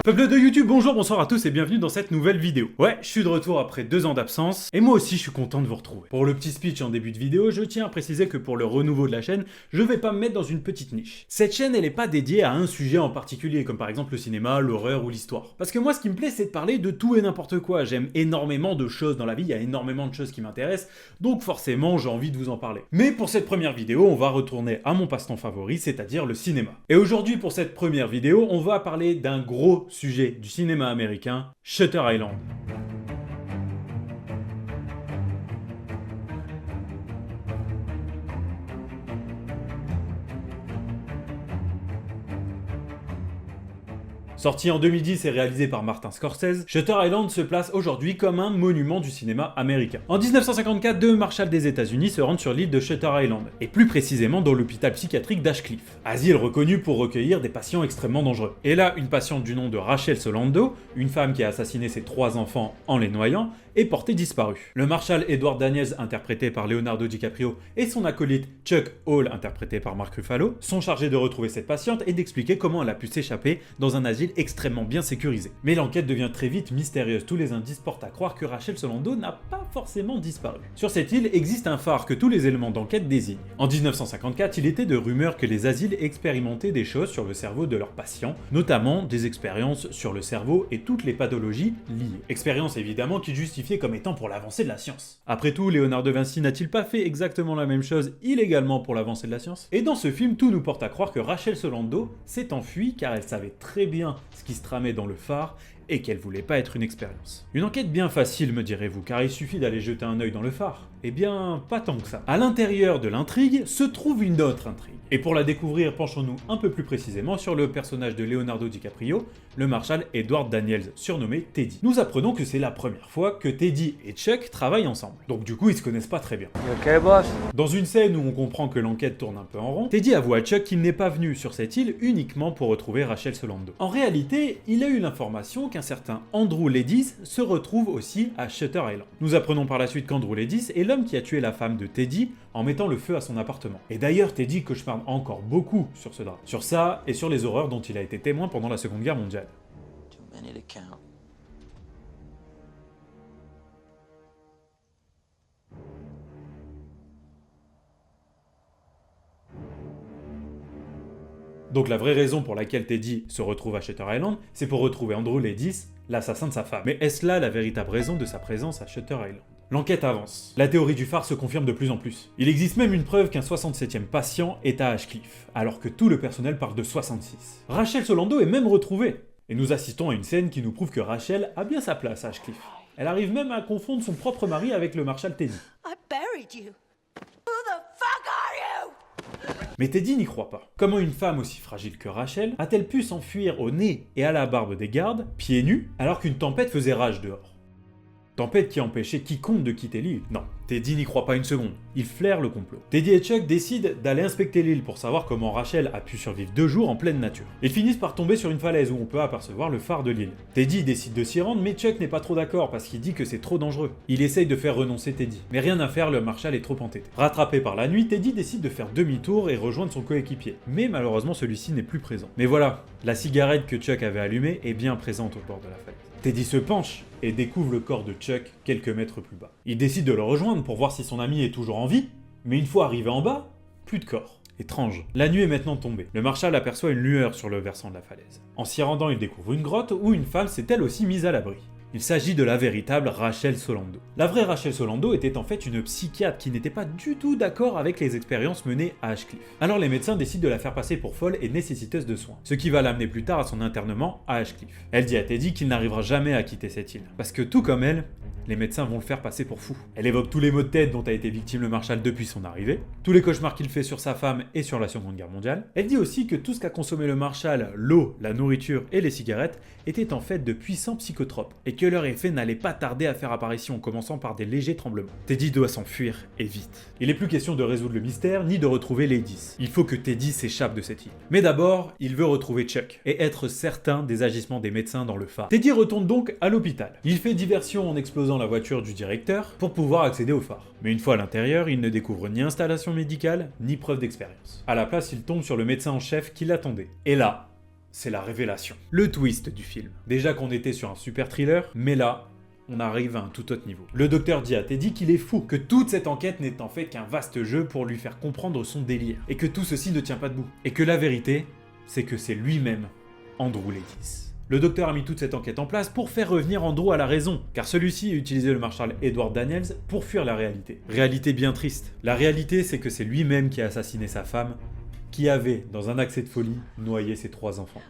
Peuple de YouTube, bonjour, bonsoir à tous et bienvenue dans cette nouvelle vidéo. Ouais, je suis de retour après 2 ans d'absence, et moi aussi je suis content de vous retrouver. Pour le petit speech en début de vidéo, je tiens à préciser que pour le renouveau de la chaîne, je vais pas me mettre dans une petite niche. Cette chaîne, elle est pas dédiée à un sujet en particulier, comme par exemple le cinéma, l'horreur ou l'histoire. Parce que moi, ce qui me plaît, c'est de parler de tout et n'importe quoi. J'aime énormément de choses dans la vie, il y a énormément de choses qui m'intéressent, donc forcément, j'ai envie de vous en parler. Mais pour cette première vidéo, on va retourner à mon passe-temps favori, c'est-à-dire le cinéma. Et aujourd'hui, pour cette première vidéo, on va parler d'un gros sujet du cinéma américain, Shutter Island. Sorti en 2010 et réalisé par Martin Scorsese, Shutter Island se place aujourd'hui comme un monument du cinéma américain. En 1954, deux marshals des États-Unis se rendent sur l'île de Shutter Island, et plus précisément dans l'hôpital psychiatrique d'Ashcliffe, asile reconnu pour recueillir des patients extrêmement dangereux. Et là, une patiente du nom de Rachel Solando, une femme qui a assassiné ses 3 enfants en les noyant, est portée disparue. Le marshal Edward Daniels, interprété par Leonardo DiCaprio, et son acolyte Chuck Hall, interprété par Mark Ruffalo, sont chargés de retrouver cette patiente et d'expliquer comment elle a pu s'échapper dans un asile extrêmement bien sécurisé. Mais l'enquête devient très vite mystérieuse, tous les indices portent à croire que Rachel Solando n'a pas forcément disparu. Sur cette île existe un phare que tous les éléments d'enquête désignent. En 1954, il était de rumeur que les asiles expérimentaient des choses sur le cerveau de leurs patients, notamment des expériences sur le cerveau et toutes les pathologies liées. Expériences évidemment qui justifiaient comme étant pour l'avancée de la science. Après tout, Léonard de Vinci n'a-t-il pas fait exactement la même chose illégalement pour l'avancée de la science? Et dans ce film, tout nous porte à croire que Rachel Solando s'est enfuie car elle savait très bien ce qui se tramait dans le phare et qu'elle voulait pas être une expérience. Une enquête bien facile, me direz-vous, car il suffit d'aller jeter un œil dans le phare. Eh bien, pas tant que ça. À l'intérieur de l'intrigue se trouve une autre intrigue. Et pour la découvrir, penchons-nous un peu plus précisément sur le personnage de Leonardo DiCaprio, le marshal Edward Daniels, surnommé Teddy. Nous apprenons que c'est la première fois que Teddy et Chuck travaillent ensemble. Donc du coup, ils se connaissent pas très bien. You okay, boss? Dans une scène où on comprend que l'enquête tourne un peu en rond, Teddy avoue à Chuck qu'il n'est pas venu sur cette île uniquement pour retrouver Rachel Solando. En réalité, il a eu l'information qu'un certain Andrew Ledis se retrouve aussi à Shutter Island. Nous apprenons par la suite qu'Andrew Ledis est l'homme qui a tué la femme de Teddy en mettant le feu à son appartement. Et d'ailleurs, Teddy cauchemarde encore beaucoup sur ce drame. Sur ça et sur les horreurs dont il a été témoin pendant la Seconde Guerre mondiale. Too many to count. Donc la vraie raison pour laquelle Teddy se retrouve à Shutter Island, c'est pour retrouver Andrew Ledis, l'assassin de sa femme. Mais est-ce là la véritable raison de sa présence à Shutter Island? L'enquête avance. La théorie du phare se confirme de plus en plus. Il existe même une preuve qu'un 67e patient est à Ashcliffe, alors que tout le personnel parle de 66. Rachel Solando est même retrouvée. Et nous assistons à une scène qui nous prouve que Rachel a bien sa place à Ashcliffe. Elle arrive même à confondre son propre mari avec le marshal Teddy. I buried you. Who the fuck are you? Mais Teddy n'y croit pas. Comment une femme aussi fragile que Rachel a-t-elle pu s'enfuir au nez et à la barbe des gardes, pieds nus, alors qu'une tempête faisait rage dehors? Tempête qui empêchait quiconque de quitter l'île. Non, Teddy n'y croit pas une seconde. Il flaire le complot. Teddy et Chuck décident d'aller inspecter l'île pour savoir comment Rachel a pu survivre 2 jours en pleine nature. Ils finissent par tomber sur une falaise où on peut apercevoir le phare de l'île. Teddy décide de s'y rendre, mais Chuck n'est pas trop d'accord parce qu'il dit que c'est trop dangereux. Il essaye de faire renoncer Teddy. Mais rien à faire, le marshal est trop entêté. Rattrapé par la nuit, Teddy décide de faire demi-tour et rejoindre son coéquipier. Mais malheureusement, celui-ci n'est plus présent. Mais voilà, la cigarette que Chuck avait allumée est bien présente au bord de la falaise. Teddy se penche et découvre le corps de Chuck quelques mètres plus bas. Il décide de le rejoindre pour voir si son ami est toujours en vie, mais une fois arrivé en bas, plus de corps. Étrange. La nuit est maintenant tombée. Le marshal aperçoit une lueur sur le versant de la falaise. En s'y rendant, il découvre une grotte où une femme s'est elle aussi mise à l'abri. Il s'agit de la véritable Rachel Solando. La vraie Rachel Solando était en fait une psychiatre qui n'était pas du tout d'accord avec les expériences menées à Ashcliffe. Alors les médecins décident de la faire passer pour folle et nécessiteuse de soins, ce qui va l'amener plus tard à son internement à Ashcliffe. Elle dit à Teddy qu'il n'arrivera jamais à quitter cette île, parce que tout comme elle, les médecins vont le faire passer pour fou. Elle évoque tous les maux de tête dont a été victime le marshal depuis son arrivée, tous les cauchemars qu'il fait sur sa femme et sur la Seconde Guerre mondiale. Elle dit aussi que tout ce qu'a consommé le marshal, l'eau, la nourriture et les cigarettes, étaient en fait de puissants psychotropes, et que leur effet n'allait pas tarder à faire apparition, en commençant par des légers tremblements. Teddy doit s'enfuir, et vite. Il n'est plus question de résoudre le mystère, ni de retrouver Ledis. Il faut que Teddy s'échappe de cette île. Mais d'abord, il veut retrouver Chuck, et être certain des agissements des médecins dans le phare. Teddy retourne donc à l'hôpital. Il fait diversion en explosant la voiture du directeur pour pouvoir accéder au phare. Mais une fois à l'intérieur, il ne découvre ni installation médicale, ni preuve d'expérience. À la place, il tombe sur le médecin en chef qui l'attendait. Et là, c'est la révélation. Le twist du film. Déjà qu'on était sur un super thriller, mais là, on arrive à un tout autre niveau. Le docteur dit à Teddy qu'il est fou, que toute cette enquête n'est en fait qu'un vaste jeu pour lui faire comprendre son délire, et que tout ceci ne tient pas debout. Et que la vérité, c'est que c'est lui-même, Andrew Laedis. Le docteur a mis toute cette enquête en place pour faire revenir Andrew à la raison, car celui-ci a utilisé le marshal Edward Daniels pour fuir la réalité. Réalité bien triste. La réalité, c'est que c'est lui-même qui a assassiné sa femme, qui avait, dans un accès de folie, noyé ses 3 enfants.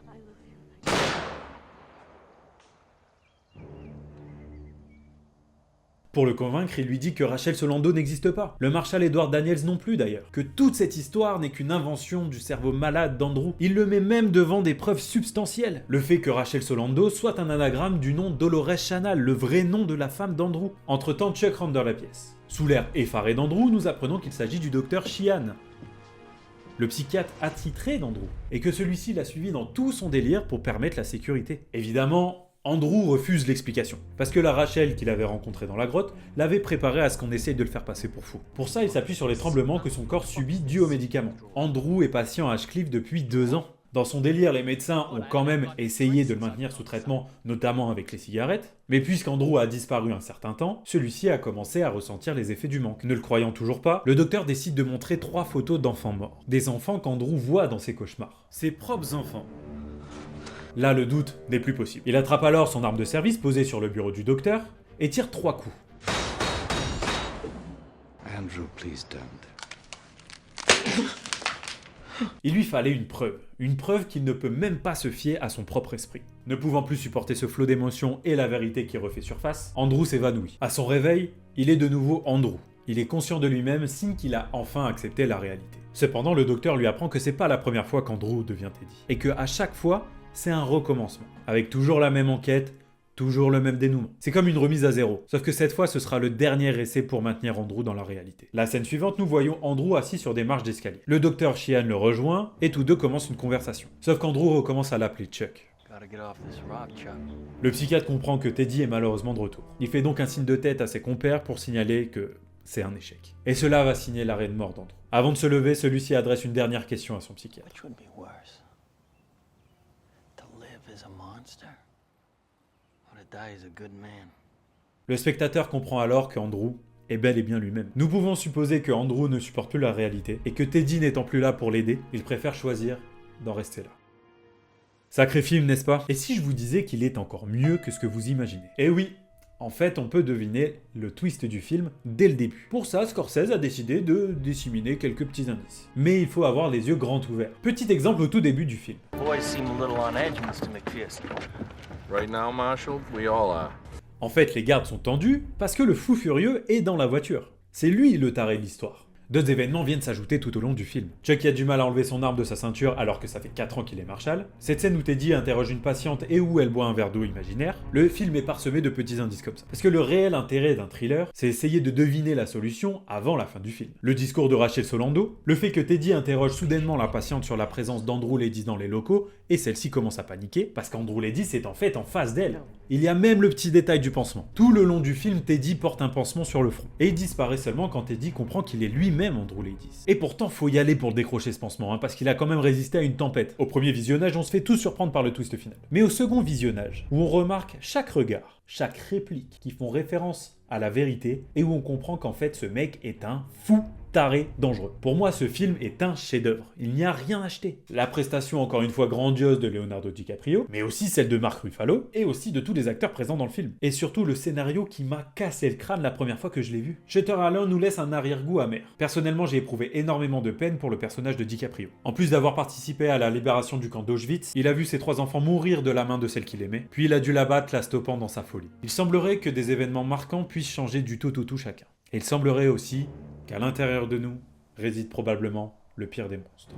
Pour le convaincre, il lui dit que Rachel Solando n'existe pas. Le marshal Edward Daniels non plus d'ailleurs. Que toute cette histoire n'est qu'une invention du cerveau malade d'Andrew. Il le met même devant des preuves substantielles. Le fait que Rachel Solando soit un anagramme du nom Dolores Chanal, le vrai nom de la femme d'Andrew. Entre-temps, Chuck rentre dans la pièce. Sous l'air effaré d'Andrew, nous apprenons qu'il s'agit du docteur Sheehan, le psychiatre attitré d'Andrew, et que celui-ci l'a suivi dans tout son délire pour permettre la sécurité. Évidemment, Andrew refuse l'explication, parce que la Rachel qu'il avait rencontrée dans la grotte l'avait préparé à ce qu'on essaye de le faire passer pour fou. Pour ça, il s'appuie sur les tremblements que son corps subit dus aux médicaments. Andrew est patient à Ashcliffe depuis 2 ans. Dans son délire, les médecins ont quand même essayé de le maintenir sous traitement, notamment avec les cigarettes, mais puisqu'Andrew a disparu un certain temps, celui-ci a commencé à ressentir les effets du manque. Ne le croyant toujours pas, le docteur décide de montrer 3 photos d'enfants morts. Des enfants qu'Andrew voit dans ses cauchemars. Ses propres enfants. Là, le doute n'est plus possible. Il attrape alors son arme de service posée sur le bureau du docteur et tire 3 coups. Andrew, please don't. Il lui fallait une preuve qu'il ne peut même pas se fier à son propre esprit. Ne pouvant plus supporter ce flot d'émotions et la vérité qui refait surface, Andrew s'évanouit. À son réveil, il est de nouveau Andrew. Il est conscient de lui-même, signe qu'il a enfin accepté la réalité. Cependant, le docteur lui apprend que c'est pas la première fois qu'Andrew devient Teddy, et que à chaque fois, c'est un recommencement, avec toujours la même enquête, toujours le même dénouement. C'est comme une remise à zéro, sauf que cette fois ce sera le dernier essai pour maintenir Andrew dans la réalité. La scène suivante, nous voyons Andrew assis sur des marches d'escalier. Le docteur Sheehan le rejoint, et tous deux commencent une conversation. Sauf qu'Andrew recommence à l'appeler Chuck. Le psychiatre comprend que Teddy est malheureusement de retour. Il fait donc un signe de tête à ses compères pour signaler que c'est un échec. Et cela va signer l'arrêt de mort d'Andrew. Avant de se lever, celui-ci adresse une dernière question à son psychiatre. Which would be worse? To live as a monster? Or to die as a good man? Le spectateur comprend alors que Andrew est bel et bien lui-même. Nous pouvons supposer que Andrew ne supporte plus la réalité, et que Teddy n'étant plus là pour l'aider, il préfère choisir d'en rester là. Sacré film, n'est-ce pas? Et si je vous disais qu'il est encore mieux que ce que vous imaginez? Eh oui, en fait, on peut deviner le twist du film dès le début. Pour ça, Scorsese a décidé de disséminer quelques petits indices. Mais il faut avoir les yeux grands ouverts. Petit exemple au tout début du film. Boys seem a little on edge, Mr. McPherson. Right now, Marshal, we all are. En fait, les gardes sont tendus parce que le fou furieux est dans la voiture. C'est lui le taré de l'histoire. 2 événements viennent s'ajouter tout au long du film. Chucky a du mal à enlever son arme de sa ceinture alors que ça fait 4 ans qu'il est Marshal. Cette scène où Teddy interroge une patiente et où elle boit un verre d'eau imaginaire, le film est parsemé de petits indices comme ça. Parce que le réel intérêt d'un thriller, c'est essayer de deviner la solution avant la fin du film. Le discours de Rachel Solando, le fait que Teddy interroge soudainement la patiente sur la présence d'Andrew Laedis dans les locaux, et celle-ci commence à paniquer, parce qu'Andrew Laedis est en fait en face d'elle. Il y a même le petit détail du pansement. Tout le long du film, Teddy porte un pansement sur le front. Et il disparaît seulement quand Teddy comprend qu'il est lui-même Andrew Laedis. Et pourtant, faut y aller pour le décrocher ce pansement, parce qu'il a quand même résisté à une tempête. Au premier visionnage, on se fait tous surprendre par le twist final. Mais au second visionnage, où on remarque chaque regard, chaque réplique qui font référence à la vérité, et où on comprend qu'en fait ce mec est un fou taré dangereux. Pour moi, ce film est un chef-d'œuvre. Il n'y a rien à acheter. La prestation encore une fois grandiose de Leonardo DiCaprio, mais aussi celle de Mark Ruffalo, et aussi de tous les acteurs présents dans le film. Et surtout le scénario qui m'a cassé le crâne la première fois que je l'ai vu. Shutter Island nous laisse un arrière-goût amer. Personnellement, j'ai éprouvé énormément de peine pour le personnage de DiCaprio. En plus d'avoir participé à la libération du camp d'Auschwitz, il a vu ses 3 enfants mourir de la main de celle qu'il aimait, puis il a dû la battre, la stoppant dans sa folie. Il semblerait que des événements marquants puissent changer du tout au tout chacun. Et il semblerait aussi qu'à l'intérieur de nous réside probablement le pire des monstres.